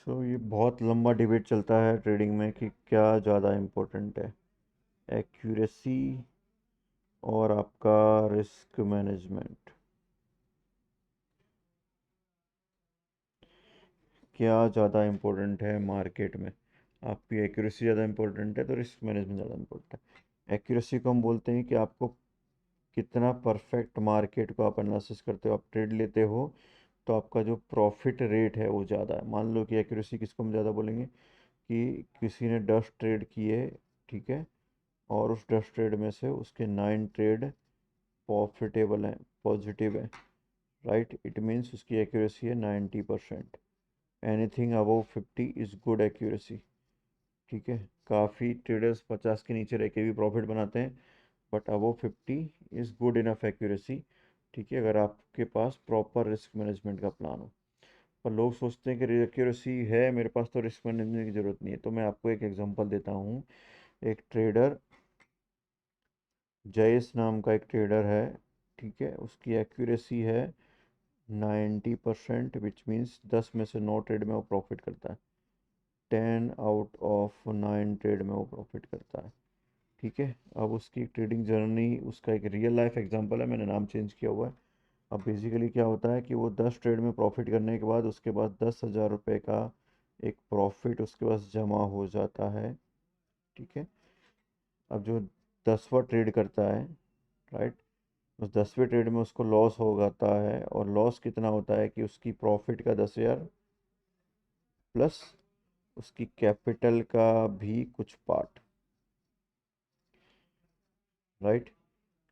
ये बहुत लंबा डिबेट चलता है ट्रेडिंग में कि क्या ज़्यादा इम्पोर्टेंट है, एक्यूरेसी और आपका रिस्क मैनेजमेंट। क्या ज़्यादा इम्पोर्टेंट है मार्केट में? आपकी एक्यूरेसी ज़्यादा इम्पोर्टेंट है तो रिस्क मैनेजमेंट ज़्यादा इम्पोर्टेंट है। एक्यूरेसी को हम बोलते हैं कि आपको कितना परफेक्ट मार्केट को आप एनालिसिस करते हो, आप ट्रेड लेते हो तो आपका जो प्रॉफिट रेट है वो ज़्यादा है। मान लो कि एक्यूरेसी किसको हम ज़्यादा बोलेंगे कि किसी ने 10 ट्रेड किए, ठीक है, और उस 10 ट्रेड में से उसके 9 ट्रेड प्रॉफिटेबल हैं, पॉजिटिव हैं, राइट। इट मीन्स उसकी एक्यूरेसी है 90%। Anything above 50 is good accuracy, ठीक है। काफ़ी ट्रेडर्स 50 के नीचे रह के भी प्रॉफिट बनाते हैं, but above 50 is good enough accuracy, ठीक है, अगर आपके पास प्रॉपर रिस्क मैनेजमेंट का प्लान हो। पर लोग सोचते हैं कि एक्यूरेसी है मेरे पास तो रिस्क मैनेजमेंट की ज़रूरत नहीं है। तो मैं आपको एक एग्जांपल देता हूँ। एक ट्रेडर जयेश नाम का एक ट्रेडर है, ठीक है, उसकी एक्यूरेसी है 90%, विच मीन्स 10 में से 9 ट्रेड में वो प्रॉफिट करता है। 10 आउट ऑफ 9 ट्रेड में वो प्रॉफिट करता है, ठीक है। अब उसकी ट्रेडिंग जर्नी, उसका एक रियल लाइफ एग्जांपल है, मैंने नाम चेंज किया हुआ है। अब बेसिकली क्या होता है कि वो 10 ट्रेड में प्रॉफिट करने के बाद उसके पास 10,000 रुपये का एक प्रॉफिट उसके पास जमा हो जाता है, ठीक है। अब जो 10वां ट्रेड करता है, राइट, उस 10वें ट्रेड में उसको लॉस हो जाता है, और लॉस कितना होता है कि उसकी प्रॉफिट का 10,000 प्लस उसकी कैपिटल का भी कुछ पार्ट, राइट।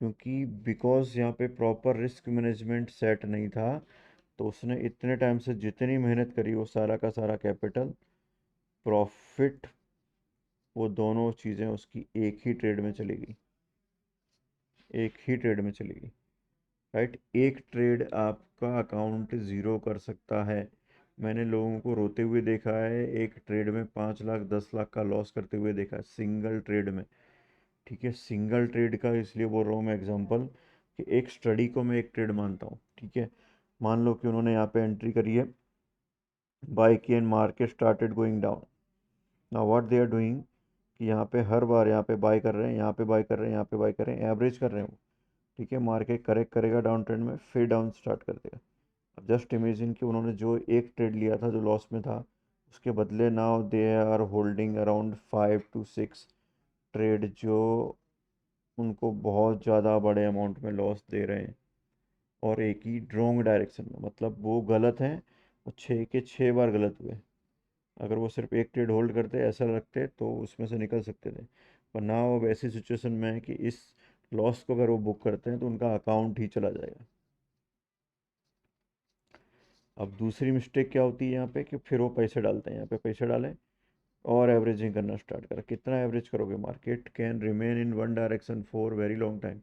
क्योंकि बिकॉज यहाँ पे प्रॉपर रिस्क मैनेजमेंट सेट नहीं था, तो उसने इतने टाइम से जितनी मेहनत करी वो सारा का सारा कैपिटल, प्रॉफिट, वो दोनों चीज़ें उसकी एक ही ट्रेड में चली गई, एक ही ट्रेड में चली गई, राइट। एक ट्रेड आपका अकाउंट ज़ीरो कर सकता है। मैंने लोगों को रोते हुए देखा है, एक ट्रेड में 5 लाख 10 लाख का लॉस करते हुए देखा है, सिंगल ट्रेड में, ठीक है। सिंगल ट्रेड का इसलिए बोल रहा हूँ मैं एग्जांपल, कि एक स्टडी को मैं एक ट्रेड मानता हूँ, ठीक है। मान लो कि उन्होंने यहाँ पे एंट्री करी है, बाय की and market started going down. Now what they are doing कि यहाँ पे हर बार यहाँ पे बाय कर रहे हैं, यहाँ पे बाय कर रहे हैं, यहाँ पे बाय कर रहे हैं, एवरेज कर रहे हैं वो, ठीक है। मार्केट करेक्ट करेगा डाउन ट्रेंड में, फिर डाउन स्टार्ट कर देगा। अब जस्ट इमेजिन कि उन्होंने जो एक ट्रेड लिया था जो लॉस में था, उसके बदले now they are holding around 5 to 6 trade जो उनको बहुत ज़्यादा बड़े अमाउंट में लॉस दे रहे हैं, और एक ही रॉन्ग डायरेक्शन में, मतलब वो गलत हैं, वो 6 के 6 बार गलत हुए। अगर वो सिर्फ एक ट्रेड होल्ड करते, ऐसा रखते, तो उसमें से निकल सकते थे। पर ना वो वैसी सिचुएशन में है कि इस लॉस को अगर वो बुक करते हैं तो उनका अकाउंट ही चला जाएगा। अब दूसरी मिस्टेक क्या होती है यहाँ पे कि फिर वो पैसे डालते हैं, यहाँ पे पैसे डालें और एवरेजिंग करना स्टार्ट करें। कितना एवरेज करोगे? Market can remain in one direction for very long time,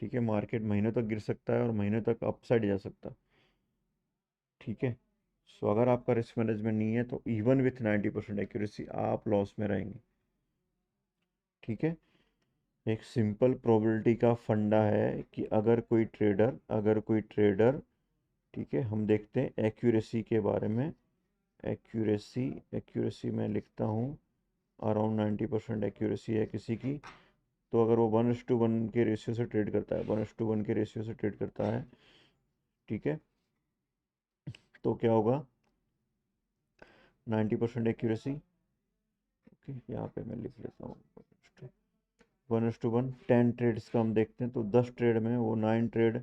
ठीक है। मार्केट महीनों तक गिर सकता है और महीनों तक अपसाइड जा सकता है, ठीक है। सो अगर आपका रिस्क मैनेजमेंट नहीं है तो इवन विथ 90% एक्यूरेसी आप लॉस में रहेंगे, ठीक है। एक सिंपल प्रोबेबिलिटी का फंडा है कि अगर कोई ट्रेडर, ठीक है, हम देखते हैं एक्यूरेसी के बारे में। एक्यूरेसी, एक्यूरेसी मैं लिखता हूँ, अराउंड 90% एक्यूरेसी है किसी की, तो अगर वो 1:1 के रेशियो से ट्रेड करता है, 1:1 के रेशियो से ट्रेड करता है, ठीक है, तो क्या होगा? 90% एक्यूरेसी, ओके, यहाँ पे मैं लिख लेता हूँ 1:1। 10 ट्रेड्स का हम देखते हैं तो 10 ट्रेड में वो 9 ट्रेड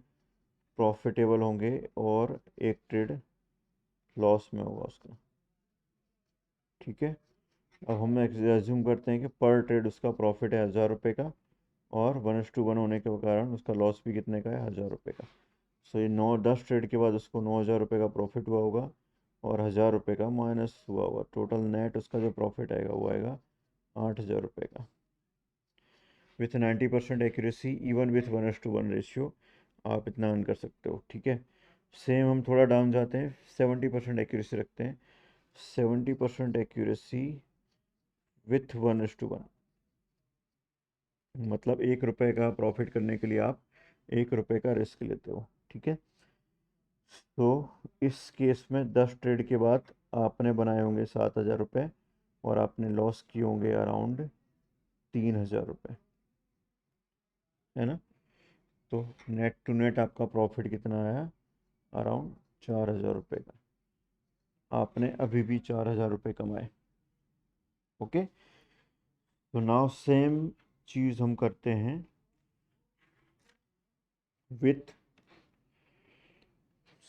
प्रॉफिटेबल होंगे और एक ट्रेड लॉस में होगा उसका, ठीक है। अब हम एज्यूम करते हैं कि पर ट्रेड उसका प्रॉफिट है 1,000 रुपये का, और 1:1 होने के कारण उसका लॉस भी कितने का है? 1,000 रुपये का। सो ये 9-10 ट्रेड के बाद उसको 9,000 रुपये का प्रॉफिट हुआ होगा, और 1,000 रुपये का माइनस हुआ होगा, टोटल नेट उसका जो प्रॉफिट आएगा वो आएगा 8,000 रुपये का। With 90% accuracy, even with 1:1 ratio, आप इतना अर्न कर सकते हो, ठीक है। सेम हम थोड़ा डाउन जाते हैं, 70% एक्यूरेसी रखते हैं। 70% एक्यूरेसी विथ 1:1, मतलब 1 रुपये का प्रॉफिट करने के लिए आप 1 रुपये का रिस्क लेते हो, ठीक है। तो इस केस में 10 ट्रेड के बाद आपने बनाए होंगे 7,000 रुपये और आपने लॉस किए होंगे अराउंड 3,000 रुपये, है ना। तो नेट टू नेट आपका प्रॉफिट कितना आया, अराउंड 4,000 रुपये का। आपने अभी भी 4,000 रुपये कमाए। ओके। तो नाउ सेम चीज़ हम करते हैं विथ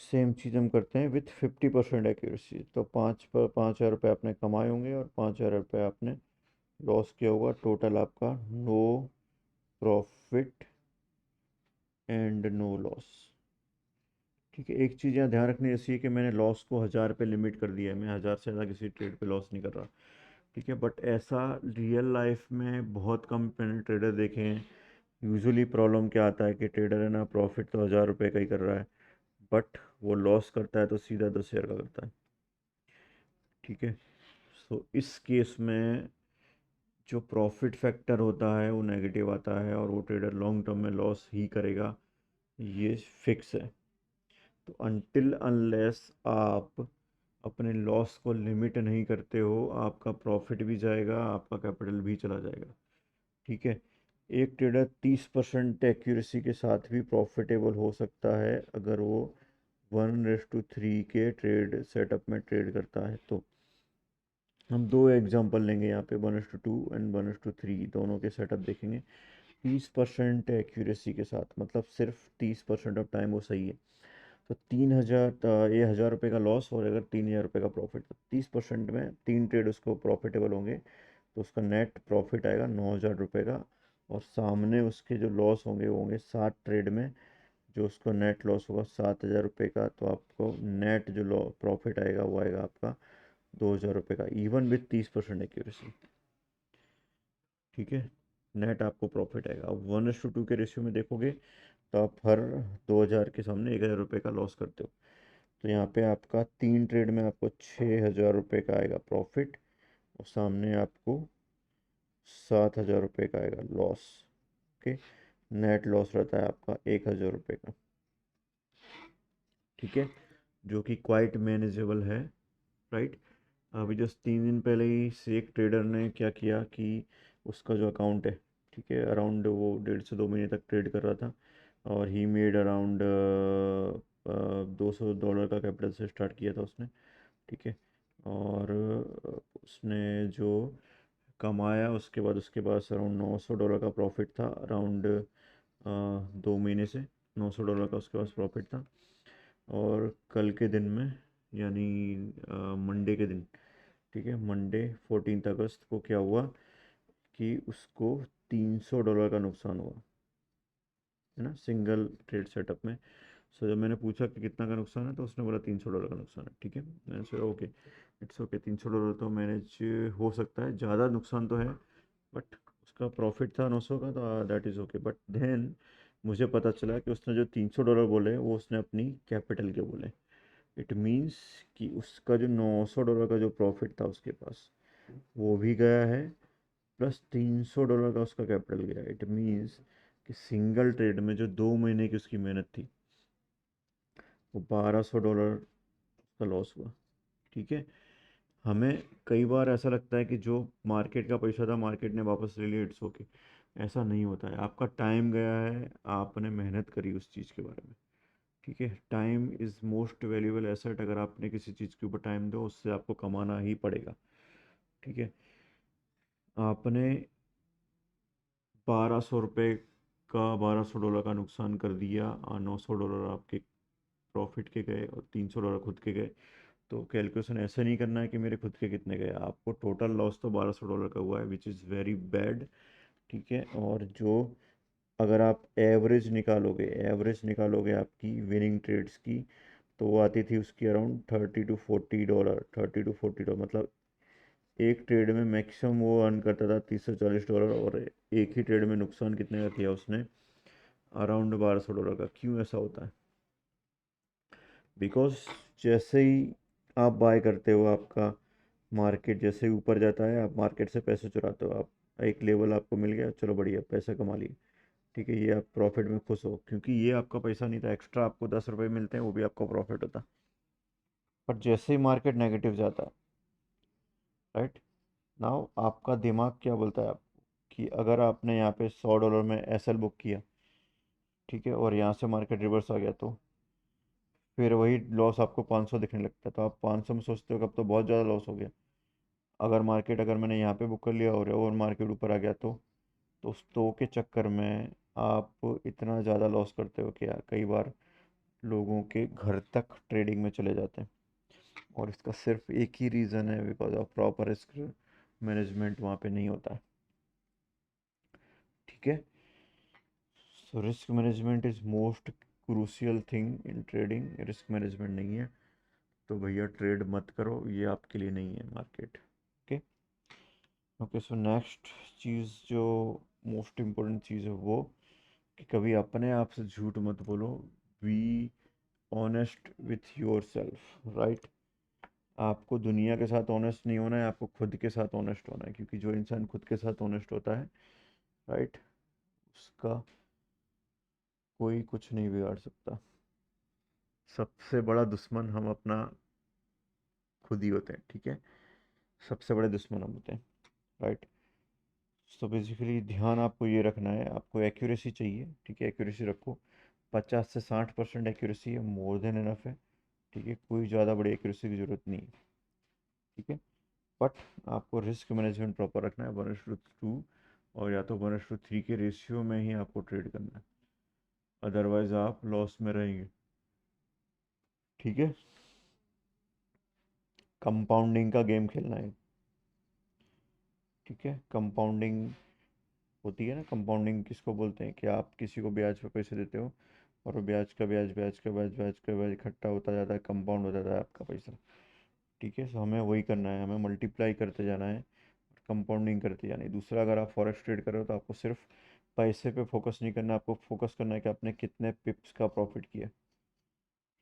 सेम चीज़ हम करते हैं विथ 50% एक्यूरेसी। तो 5,000 रुपये आपने कमाए होंगे और 5,000 रुपये आपने लॉस किया होगा। टोटल आपका no profit and no loss. ठीक है। एक चीज़ यहाँ ध्यान रखनी जैसी है कि मैंने लॉस को 1,000 पे लिमिट कर दिया है, मैं 1,000 से ज़्यादा किसी ट्रेड पे लॉस नहीं कर रहा। ठीक है। बट ऐसा रियल लाइफ में बहुत कम मैंने ट्रेडर देखे हैं। यूजुअली प्रॉब्लम क्या आता है कि ट्रेडर है ना, प्रॉफिट तो 1,000 रुपये का ही कर रहा है, बट वो लॉस करता है तो सीधा 10,000 का करता है। ठीक है। सो इस केस में जो प्रॉफिट फैक्टर होता है वो नेगेटिव आता है और वो ट्रेडर लॉन्ग टर्म में लॉस ही करेगा, ये फिक्स है। तो अनटिल अनलेस आप अपने लॉस को लिमिट नहीं करते हो, आपका प्रॉफिट भी जाएगा, आपका कैपिटल भी चला जाएगा। ठीक है। एक ट्रेडर 30% एक्यूरेसी के साथ भी प्रॉफिटेबल हो सकता है अगर वो 1:3 के ट्रेड सेटअप में ट्रेड करता है। तो हम दो एग्जांपल लेंगे यहाँ पे, 1:2 एंड 1:3 दोनों के सेटअप देखेंगे। 30% एक्यूरेसी के साथ मतलब सिर्फ 30% ऑफ टाइम वो सही है। तो 3,000, ये 1,000 रुपये का लॉस और अगर 3,000 रुपये का प्रॉफिट, तो 30% में 3 ट्रेड उसको प्रॉफिटेबल होंगे तो उसका नेट प्रॉफिट आएगा 9,000 रुपये का। और सामने उसके जो लॉस होंगे वो होंगे 7 ट्रेड में, जो उसको नेट लॉस होगा 7,000 रुपये का। तो आपको नेट जो लॉ प्रॉफिट आएगा वो आएगा आपका 2,000 रुपये का, इवन विथ 30% एक्यूरेसी। ठीक है। नेट आपको प्रॉफिट आएगा। अब 1:2 के रेशियो में देखोगे तो आप हर 2,000 के सामने 1,000 रुपये का लॉस करते हो। तो यहाँ पे आपका 3 ट्रेड में आपको 6,000 रुपये का आएगा प्रॉफिट और सामने आपको 7,000 रुपये का आएगा लॉस। ओके। नेट लॉस रहता है आपका 1,000 रुपये का। ठीक है। जो कि क्वाइट मैनेजेबल है, राइट। अभी जस्ट 3 दिन पहले ही से एक ट्रेडर ने क्या किया कि उसका जो अकाउंट है, ठीक है, अराउंड वो 1.5 से 2 महीने तक ट्रेड कर रहा था और ही मेड अराउंड $200 का कैपिटल से स्टार्ट किया था उसने। ठीक है। और उसने जो कमाया उसके पास अराउंड $900 का प्रॉफिट था, अराउंड 2 महीने से $900 का उसके पास प्रॉफिट था। और कल के दिन में यानी मंडे के दिन, ठीक है, मंडे 14 अगस्त को क्या हुआ कि उसको $300 का नुकसान हुआ, है ना, सिंगल ट्रेड सेटअप में। सो जब मैंने पूछा कि कितना का नुकसान है तो उसने बोला $300 का नुकसान है। ठीक है। मैंने सोचा ओके, इट्स ओके, $300 तो मैनेज हो सकता है, ज़्यादा नुकसान तो है बट उसका प्रॉफिट था 900 का, तो that is okay. But then मुझे पता चला कि उसने जो $300 बोले वो उसने अपनी कैपिटल के बोले। इट मीन्स कि उसका जो $900 का जो प्रॉफिट था उसके पास वो भी गया है, प्लस $300 का उसका कैपिटल गया। इट मीन्स कि सिंगल ट्रेड में जो 2 महीने की उसकी मेहनत थी वो $1,200 का लॉस हुआ। ठीक है। हमें कई बार ऐसा लगता है कि जो मार्केट का पैसा था मार्केट ने वापस ले लिया, इट्स ओके। ऐसा नहीं होता है। आपका टाइम गया है, आपने मेहनत करी उस चीज़ के बारे में। ठीक है। Time is most valuable asset. अगर आपने किसी चीज़ के ऊपर टाइम दो उससे आपको कमाना ही पड़ेगा। ठीक है। आपने 1,200 रुपये का $1,200 का नुकसान कर दिया और $900 आपके प्रॉफिट के गए और $300 खुद के गए। तो कैलकुलेशन ऐसे नहीं करना है कि मेरे खुद के कितने गए, आपको टोटल लॉस तो $1,200 का हुआ है, विच इज़ वेरी बैड। ठीक है। और जो अगर आप एवरेज निकालोगे आपकी विनिंग ट्रेड्स की, तो वो आती थी उसकी अराउंड $30 to $40, मतलब एक ट्रेड में मैक्सिमम वो अर्न करता था $30 से $40। और एक ही ट्रेड में नुकसान कितने का किया उसने, अराउंड $1,200 का। क्यों ऐसा होता है? बिकॉज जैसे ही आप बाय करते हो, आपका मार्केट जैसे ही ऊपर जाता है आप मार्केट से पैसे चुराते हो। आप एक लेवल आपको मिल गया, चलो बढ़िया पैसा कमा लिए, ठीक है, ये आप प्रॉफिट में खुश हो क्योंकि ये आपका पैसा नहीं था, एक्स्ट्रा आपको 10 रुपये मिलते हैं, वो भी आपका प्रॉफिट होता। पर जैसे ही मार्केट नेगेटिव जाता है, राइट नाउ, आपका दिमाग क्या बोलता है आपको कि अगर आपने यहाँ पे $100 में एसएल बुक किया, ठीक है, और यहाँ से मार्केट रिवर्स आ गया, तो फिर वही लॉस आपको 500 दिखने लगता है, तो आप 500 में सोचते हो कि अब तो बहुत ज़्यादा लॉस हो गया। अगर मैंने यहाँ पे बुक कर लिया और मार्केट ऊपर आ गया, तो उस तो के चक्कर में आप इतना ज़्यादा लॉस करते हो कि यार कई बार लोगों के घर तक ट्रेडिंग में चले जाते हैं। और इसका सिर्फ एक ही रीज़न है, because of proper risk management वहाँ पे नहीं होता है। ठीक है, so risk management is most crucial thing in trading. Risk management नहीं है तो भैया ट्रेड मत करो, ये आपके लिए नहीं है market. Okay, okay, so next चीज़ जो मोस्ट इम्पोर्टेंट चीज़ है वो कि कभी अपने आप से झूठ मत बोलो। Be honest with your self, right. आपको दुनिया के साथ ऑनेस्ट नहीं होना है, आपको खुद के साथ ऑनेस्ट होना है, क्योंकि जो इंसान खुद के साथ ऑनेस्ट होता है, राइट, उसका कोई कुछ नहीं बिगाड़ सकता। सबसे बड़ा दुश्मन हम अपना खुद ही होते हैं, ठीक है, सबसे बड़े दुश्मन हम होते हैं, राइट। सो बेसिकली ध्यान आपको ये रखना है, आपको एक्यूरेसी चाहिए, ठीक है, एक्यूरेसी रखो। 50 से 60% एक्यूरेसी है, मोर देन इनफ है। ठीक है, कोई ज़्यादा बड़ी एक्यूरेसी की ज़रूरत नहीं है। ठीक है, बट आपको रिस्क मैनेजमेंट प्रॉपर रखना है, 1:2 और या तो 1:3 के रेशियो में ही आपको ट्रेड करना है, अदरवाइज आप लॉस में रहेंगे। ठीक है, कंपाउंडिंग का गेम खेलना है। ठीक है, कंपाउंडिंग होती है ना, कंपाउंडिंग किसको बोलते हैं कि आप किसी को ब्याज पे पैसे देते हो और वो ब्याज का ब्याज ब्याज का ब्याज ब्याज का ब्याज इकट्ठा होता जाता है, कंपाउंड होता जाता है आपका पैसा। ठीक है, सो हमें वही करना है, हमें मल्टीप्लाई करते जाना है, कंपाउंडिंग करते जाना है। दूसरा, अगर आप फॉरेक्स ट्रेड कर रहे हो तो आपको सिर्फ पैसे पे फोकस नहीं करना, आपको फोकस करना है कि आपने कितने पिप्स का प्रॉफिट किया।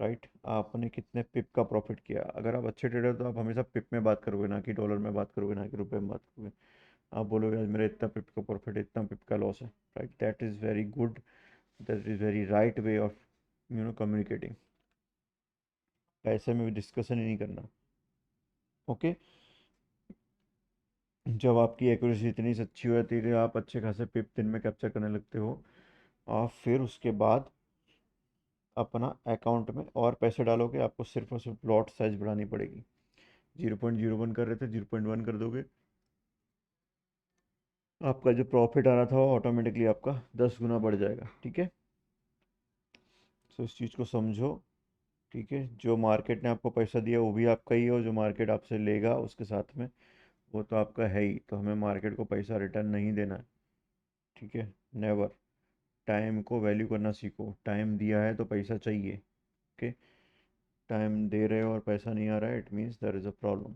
राइट, आपने कितने पिप का प्रॉफिट किया। अगर आप अच्छे ट्रेडर हो तो आप हमेशा पिप में बात करोगे, ना कि डॉलर में बात करोगे, ना कि रुपए में बात करोगे। आप बोलोगे आज मेरा इतना पिप का प्रॉफिट है, इतना पिप का लॉस है। Right, that is very good, that is very right way of communicating. पैसे में भी डिस्कशन ही नहीं करना। ओके, जब आपकी एक्यूरेसी इतनी सी अच्छी हो जाती है कि आप अच्छे खासे पिप दिन में कैप्चर करने लगते हो, आप फिर उसके बाद अपना अकाउंट में और पैसे डालोगे, आपको सिर्फ और सिर्फ लॉट साइज बढ़ानी पड़ेगी। 0.01 कर रहे थे, 0.1 कर दोगे, आपका जो प्रॉफिट आ रहा था वो ऑटोमेटिकली आपका 10 गुना बढ़ जाएगा। ठीक है, तो इस चीज़ को समझो। ठीक है, जो मार्केट ने आपको पैसा दिया वो भी आपका ही है, और जो मार्केट आपसे लेगा उसके साथ में वो तो आपका है ही। तो हमें मार्केट को पैसा रिटर्न नहीं देना है। ठीक है, नेवर। टाइम को वैल्यू करना सीखो, टाइम दिया है तो पैसा चाहिए। ओके, टाइम दे रहे हो और पैसा नहीं आ रहा है, it means there is a problem.